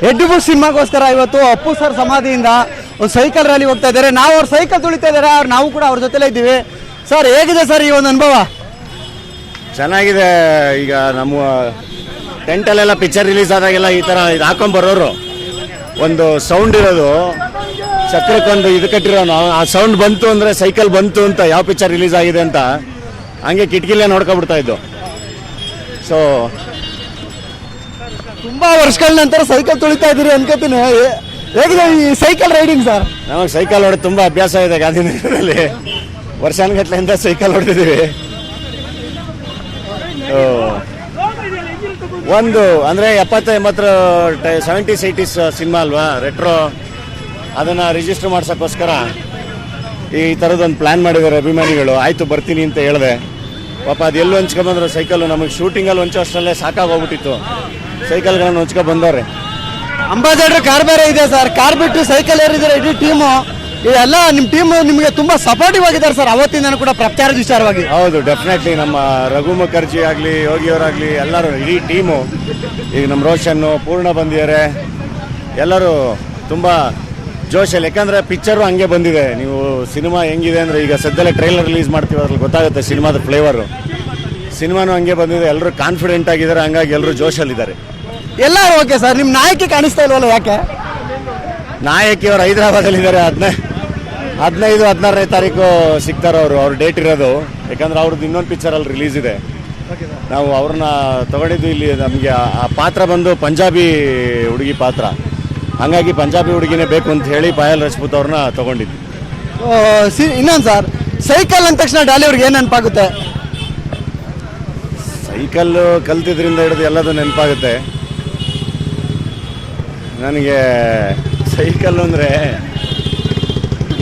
ಎಡ್ಡಿಬು ಸಿನಿಮಾಗೋಸ್ಕರ ಇವತ್ತು ಅಪ್ಪು ಸರ್ ಸಮಾಧಿಯಿಂದ ಒಂದು cycle rally ಹೋಗ್ತಾ ಇದ್ದಾರೆ. ನಾವು ಅವ್ರ ಸೈಕಲ್ ತುಳಿತಾ ಇದ್ದಾರೆ, ನಾವು ಕೂಡ ಅವ್ರ ಜೊತೆಲೇ ಇದ್ದೀವಿ. ಸರ್, ಹೇಗಿದೆ ಸರ್ ಈ ಒಂದು ಅನುಭವ? ಚೆನ್ನಾಗಿದೆ. ಈಗ ನಮ್ಮ ಟೆಂಟಲ್ಲೆಲ್ಲ ಪಿಕ್ಚರ್ ರಿಲೀಸ್ ಆದಾಗೆಲ್ಲ ಈ ಥರ ಇದು ಹಾಕೊಂಬರೋರು ಒಂದು ಸೌಂಡ್ ಇರೋದು, ಚಕ್ರಕ್ಕೊಂದು ಇದು ಕಟ್ಟಿರೋನು, ಆ ಸೌಂಡ್ ಬಂತು ಅಂದರೆ ಸೈಕಲ್ ಬಂತು ಅಂತ ಯಾವ ಪಿಕ್ಚರ್ ರಿಲೀಸ್ ಆಗಿದೆ ಅಂತ ಹಂಗೆ ಕಿಟಕಿಲೇ ನೋಡ್ಕೊಬಿಡ್ತಾ ಇದ್ದು. ಸೊ ತುಂಬಾ ವರ್ಷಗಳ ನಂತರ ಸೈಕಲ್ ತುಳಿತಾ ಇದ್ದೀರಿ ಅನ್ಕೋತೀನಿ. ಹೇಗಿದೆ ಈ ಸೈಕಲ್ ರೈಡಿಂಗ್ ಸರ್? ನಮಗೆ ಸೈಕಲ್ ಹೊಡೆದು ತುಂಬ ಅಭ್ಯಾಸ ಇದೆ. ಗಾಂಧಿನಗರದಲ್ಲಿ ವರ್ಷಾನುಗಟ್ಲೆಯಿಂದ ಸೈಕಲ್ ಹೊಡೆದಿದ್ದೀವಿ. ಒಂದು ಅಂದರೆ 70-80 70s 80s ಸಿನಿಮಾ ಅಲ್ವಾ, ರೆಟ್ರೋ, ಅದನ್ನು ರಿಜಿಸ್ಟರ್ ಮಾಡ್ಸೋಕ್ಕೋಸ್ಕರ ಈ ಥರದೊಂದು ಪ್ಲ್ಯಾನ್ ಮಾಡಿದ್ದಾರೆ ಅಭಿಮಾನಿಗಳು. ಆಯಿತು ಬರ್ತೀನಿ ಅಂತ ಹೇಳಿದೆ. ಪಾಪ ಅದು ಎಲ್ಲೂ ಹಂಚ್ಕೊಂಡ್ಬಂದ್ರು ಸೈಕಲ್ಲು. ನಮಗೆ ಶೂಟಿಂಗಲ್ಲಿ ಹೊಂಚೋ ಅಷ್ಟರಲ್ಲೇ ಸಾಕಾಗೋಗ್ಬಿಟ್ಟಿತ್ತು. ಸೈಕಲ್ಗಳನ್ನು ಹೊಂಚ್ಕೊಂಡು ಬಂದವ್ರೆ. ಅಂಬಾಸಡರ್ ಕಾರ್ ಬೇರೆ ಇದೆ ಸರ್, ಕಾರ್ ಬಿಟ್ಟು ಸೈಕಲ್ ಏರಿದ್ದಾರೆ ಇಡೀ ಟೀಮು. ಇದೆಲ್ಲ ನಿಮ್ಮ ಟೀಮ್ ನಿಮಗೆ ತುಂಬಾ ಸಪೋರ್ಟಿವ್ ಆಗಿದ್ದಾರೆ ಸರ್ ಅವತ್ತಿಂದ ಕೂಡ ಪ್ರಚಾರದ ವಿಚಾರವಾಗಿ. ಹೌದು, ಡೆಫಿನೆಟ್ಲಿ. ನಮ್ಮ ರಘು ಮುಖರ್ಜಿ ಆಗಲಿ, ಯೋಗಿಯವರಾಗಲಿ, ಎಲ್ಲರೂ ಇಡೀ ಟೀಮು. ಈಗ ನಮ್ಮ ರೋಷನ್ನು, ಪೂರ್ಣ ಬಂದಿದ್ದಾರೆ, ಎಲ್ಲರೂ ತುಂಬ ಜೋಶಲ್ಲಿ. ಯಾಕಂದರೆ ಪಿಕ್ಚರು ಹಂಗೆ ಬಂದಿದೆ. ನೀವು ಸಿನಿಮಾ ಹೆಂಗಿದೆ ಅಂದರೆ, ಈಗ ಸದ್ಯದಲ್ಲೇ ಟ್ರೈಲರ್ ರಿಲೀಸ್ ಮಾಡ್ತೀವಿ, ಅದ್ರಲ್ಲಿ ಗೊತ್ತಾಗುತ್ತೆ ಸಿನಿಮಾದ ಫ್ಲೇವರು. ಸಿನಿಮಾನು ಹಂಗೆ ಬಂದಿದೆ, ಎಲ್ಲರೂ ಕಾನ್ಫಿಡೆಂಟ್ ಆಗಿದ್ದಾರೆ, ಹಂಗಾಗಿ ಎಲ್ಲರೂ ಜೋಶಲ್ಲಿದ್ದಾರೆ. ಎಲ್ಲರೂ ಓಕೆ ಸರ್. ನಿಮ್ಮ ನಾಯಕಿ ಕಾಣಿಸ್ತಾ ಇಲ್ವಲ್ಲ, ಯಾಕೆ? ನಾಯಕಿಯವರು ಹೈದರಾಬಾದಲ್ಲಿದ್ದಾರೆ. 15-16ನೇ ತಾರೀಕು ಸಿಗ್ತಾರೆ ಅವರು. ಅವ್ರ ಡೇಟ್ ಇರೋದು. ಯಾಕಂದ್ರೆ ಅವ್ರದ್ದು ಇನ್ನೊಂದು ಪಿಕ್ಚರಲ್ಲಿ ರಿಲೀಸ್ ಇದೆ. ನಾವು ಅವ್ರನ್ನ ತಗೊಂಡಿದ್ದು. ಇಲ್ಲಿ ನಮಗೆ ಆ ಪಾತ್ರ ಬಂದು ಪಂಜಾಬಿ ಹುಡುಗಿ ಪಾತ್ರ, ಹಂಗಾಗಿ ಪಂಜಾಬಿ ಹುಡುಗಿನೇ ಬೇಕು ಅಂತ ಹೇಳಿ ಪಾಯಲ್ ರಾಜ್ಪೂತ್ ಅವ್ರನ್ನ ತಗೊಂಡಿದ್ವಿ. ಇನ್ನೊಂದು ಸರ್, ಸೈಕಲ್ ಅಂದ ತಕ್ಷಣ ಡಾಲಿ ಅವ್ರಿಗೆ ಏನು ನೆನಪಾಗುತ್ತೆ? ಸೈಕಲ್ಲು ಕಲ್ತಿದ್ರಿಂದ ಹಿಡಿದು ಎಲ್ಲದೂ ನೆನಪಾಗುತ್ತೆ ನನಗೆ. ಸೈಕಲ್ ಅಂದರೆ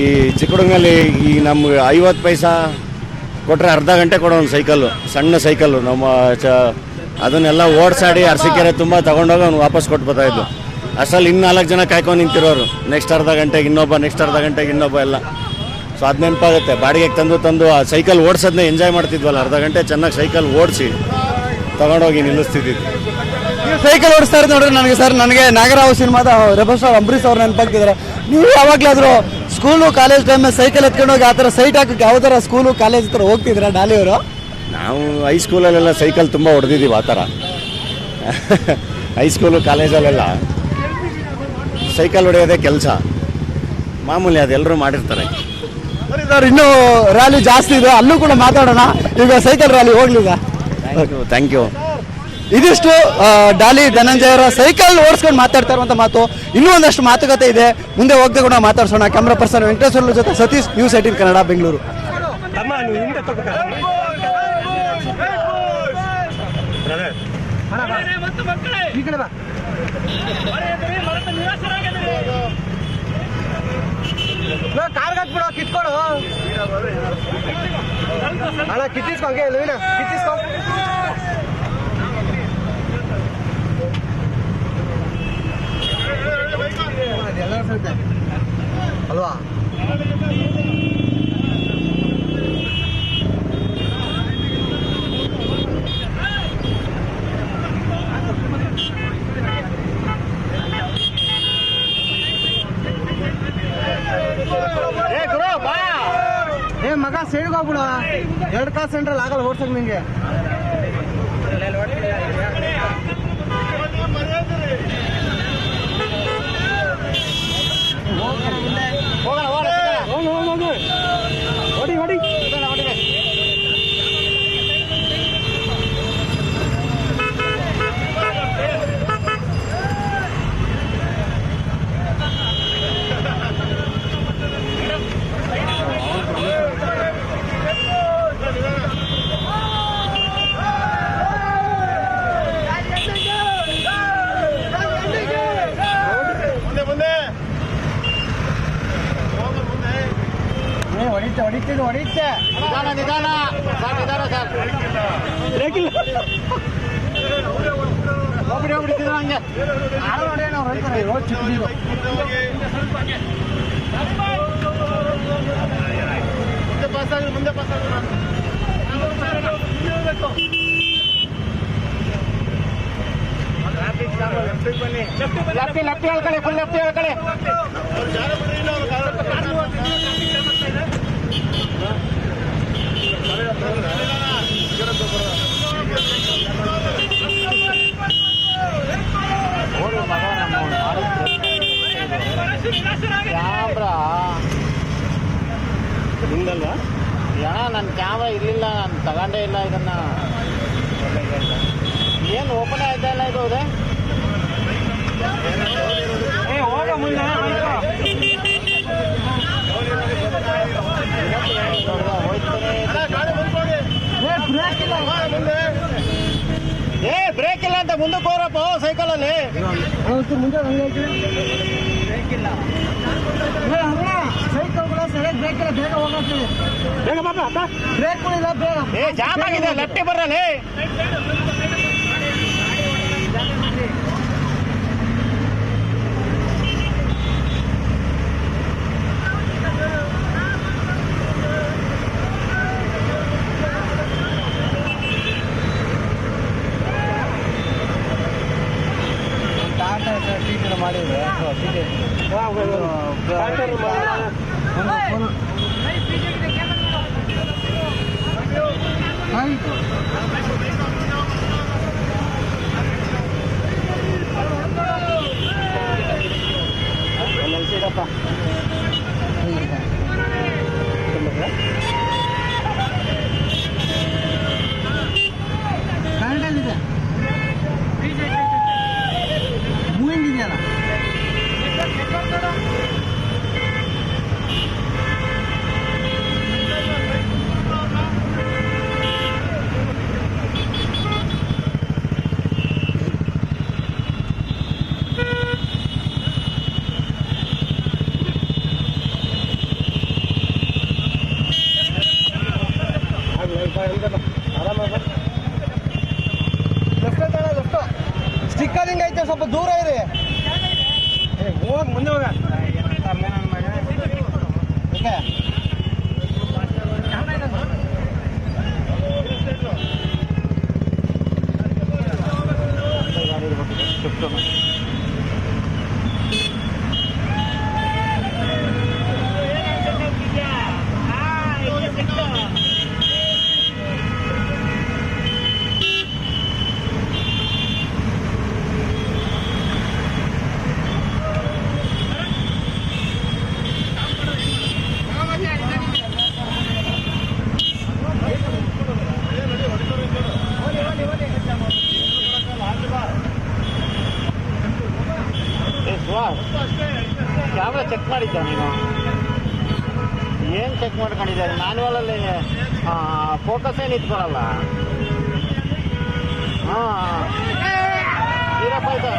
ಈ ಚಿಕ್ಕ ಹುಡುಗನಲ್ಲಿ ಈ ನಮ್ಗೆ 50 ಪೈಸಾ ಕೊಟ್ಟರೆ ಅರ್ಧ ಗಂಟೆ ಕೊಡೋನು ಸೈಕಲ್ಲು, ಸಣ್ಣ ಸೈಕಲ್ಲು. ನಮ್ಮ ಅದನ್ನೆಲ್ಲ ಓಡಿಸಾಡಿ ಅರಸೀಕೆರೆ ತುಂಬ ತಗೊಂಡೋಗಿ ಅವ್ನು ವಾಪಸ್ ಕೊಟ್ಟು ಬರ್ತಾಯಿದ್ದು. ಅಷ್ಟರಲ್ಲಿ 4 ಜನ ಕಾಯ್ಕೊಂಡು ನಿಂತಿರೋರು. ನೆಕ್ಸ್ಟ್ ಅರ್ಧ ಗಂಟೆಗೆ ಇನ್ನೊಬ್ಬ, ನೆಕ್ಸ್ಟ್ ಅರ್ಧ ಗಂಟೆಗೆ ಇನ್ನೊಬ್ಬ ಎಲ್ಲ. ಸೊ ಅದು ನೆನಪಾಗುತ್ತೆ. ಬಾಡಿಗೆಗೆ ತಂದು ಆ ಸೈಕಲ್ ಓಡಿಸೋದನ್ನೇ ಎಂಜಾಯ್ ಮಾಡ್ತಿದ್ವಲ್ಲ. ಅರ್ಧ ಗಂಟೆ ಚೆನ್ನಾಗಿ ಸೈಕಲ್ ಓಡಿಸಿ ತಗೊಂಡೋಗಿ ನಿಲ್ಲಿಸ್ತಿದ್ದಿದ್ದು. ಸೈಕಲ್ ಓಡಿಸ್ತಾ ಇರೋದು ನೋಡ್ರಿ ನನಗೆ ಸರ್, ನನಗೆ ನಾಗರಾವ್ ಸಿನಿಮಾದ ರೆಬಲ್ ಸ್ಟಾರ್ ಅಂಬರೀಶ್ ಅವ್ರು ನೆನಪಾಗ್ತಿದ್ದಾರೆ. ನೀವು ಯಾವಾಗಲಾದರೂ ಸ್ಕೂಲು ಕಾಲೇಜ್ ಟೈಮಲ್ಲಿ ಸೈಕಲ್ ಎತ್ಕೊಂಡೋಗಿ ಆ ಥರ ಸೈಟ್ ಹಾಕಕ್ಕೆ ಯಾವ ಥರ ಸ್ಕೂಲು ಕಾಲೇಜ್ ಹತ್ರ ಹೋಗ್ತಿದ್ದೀರಾ ಡಾಲಿ ಅವರು? ನಾವು ಹೈಸ್ಕೂಲಲ್ಲೆಲ್ಲ ಸೈಕಲ್ ತುಂಬ ಹೊಡೆದಿದ್ದೀವಿ ಆ ಥರ. ಹೈಸ್ಕೂಲು ಕಾಲೇಜಲ್ಲೆಲ್ಲ ಸೈಕಲ್ ಹೊಡೆಯೋದೇ ಕೆಲಸ ಮಾಮೂಲಿ, ಅದೆಲ್ಲರೂ ಮಾಡಿರ್ತಾರೆ. ಸರಿ ಸರ್, ಇನ್ನೂ ರ್ಯಾಲಿ ಜಾಸ್ತಿ ಇದೆ, ಅಲ್ಲೂ ಕೂಡ ಮಾತಾಡೋಣ. ಈಗ ಸೈಕಲ್ ರ್ಯಾಲಿ ಹೋಗ್ಲಿಲ್ಲ. Thank you. ಇದಿಷ್ಟು ಡಾಲಿ ಧನಂಜಯ ಅವರ ಸೈಕಲ್ ಓಡಿಸ್ಕೊಂಡು ಮಾತಾಡ್ತಾ ಇರುವಂತ ಮಾತು. ಇನ್ನೂ ಒಂದಷ್ಟು ಮಾತುಕತೆ ಇದೆ, ಮುಂದೆ ಹೋಗದೆ ಕೂಡ ಮಾತಾಡ್ಸೋಣ. ಕ್ಯಾಮ್ರಾ ಪರ್ಸನ್ ವೆಂಕಟೇಶ್ವರ ಜೊತೆ ಸತೀಶ್, ನ್ಯೂಸ್ 18 ಕನ್ನಡ, ಬೆಂಗಳೂರು. ಕಾರ್ಗಟ್ಬಿಡೋ, ಕಿತ್ಕೊಡು ಅಣ್ಣ, ಕಿತ್ತಿಸ್ಕೊ, ಹಂಗೆ ಕಿತ್ತಿಸ್ಕೊ. ಅಲ್ವಾ? ಮಗ ಸೈಡ್ಗೆ ಹೋಗ್ಬಿಡ, 2 ಕಾಸು ಸೆಂಟ್ರಲ್ ಆಗಲ್ಲ ಓಡ್ಸಕ್ ನಿಂಗೆ. ಹೊಡಿ ಹೊಡಿತೆ ನಿಧಾನ ಸರ್. ಹೋಗ್ಬಿಟ್ಟಿದ್ರು ಹಂಗೆ ನೋಡಿ, ನಾವು ಹೇಳ್ತಾರೆ ರೋಡ್ ಚಿಕ್ಕದಿರು. ಮುಂದೆ ಪಾಸ್ ಆಗ ಲೆಫ್ಟ್ ಹೇಳ್ಕೊಳ್ಳಿ, ಫುಲ್ ಲೆಫ್ಟ್ ಹೇಳ್ಕೊಳ್ಳಿ. ಕ್ಯಾಮ್ರಾ ಹಿಂದಲ್ವಾ ನನ್ನ ಕ್ಯಾಮ್ರಾ ಇರಲಿಲ್ಲ, ನಾನು ತಗೊಂಡೇ ಇಲ್ಲ ಇದನ್ನ. ಏನು ಓಪನ್ ಆಯ್ತಾ ಇಲ್ಲ ಇದು? ಅದೇ ಹೋಗ ಮುಂದೆ ಬ್ರೇಕ್ ಇಲ್ಲ ಅಂತ ಮುಂದಕ್ಕೆ ಹೋರಪ್ಪ ಸೈಕಲಲ್ಲಿ. ಮುಂದೆ ಬ್ರೇಕ್ ಇಲ್ಲ, ಸೈಕಲ್ ಸರಿಯಾಗಿ ಬ್ರೇಕ್ ಇಲ್ಲ, ಬೇಗ ಹೋಗ್ತೀವಿ. ಬೇಗ ಬಾಬಾ ಬ್ರೇಕ್ ಇಲ್ಲ, ಬೇಗ ಜಾಮ್ ಆಗಿದೆ, ಲೆಫ್ಟ್ ಬರಲಿ. ಮಾಡಿದ್ರೆ ಕನ್ನಡಲ್ಲಿದೆ ಮೂವಿಂಗ್ ಇದೆಯಲ್ಲ. ಸ್ಟಿಕ್ಕರ್ ಹಿಂಗೆ ಐತೆ, ಸ್ವಲ್ಪ ದೂರ ಇರಿ. ಹೋಗ್ ಮುಂದೆ ಹೋಗ. ಕ್ಯಾಮ್ರಾ ಚೆಕ್ ಮಾಡಿದ್ದ ನೀನು? ಏನು ಚೆಕ್ ಮಾಡ್ಕೊಂಡಿದ್ದಾರೆ? ಮ್ಯಾನ್ಯುವಲಲ್ಲಿ ಫೋಕಸ್ಸೇ ನಿಂತ್ಕೊಳ್ಳಲ್ಲ. ಹಾಂ, ಇರಪ್ಪ ಆಯ್ತಾ?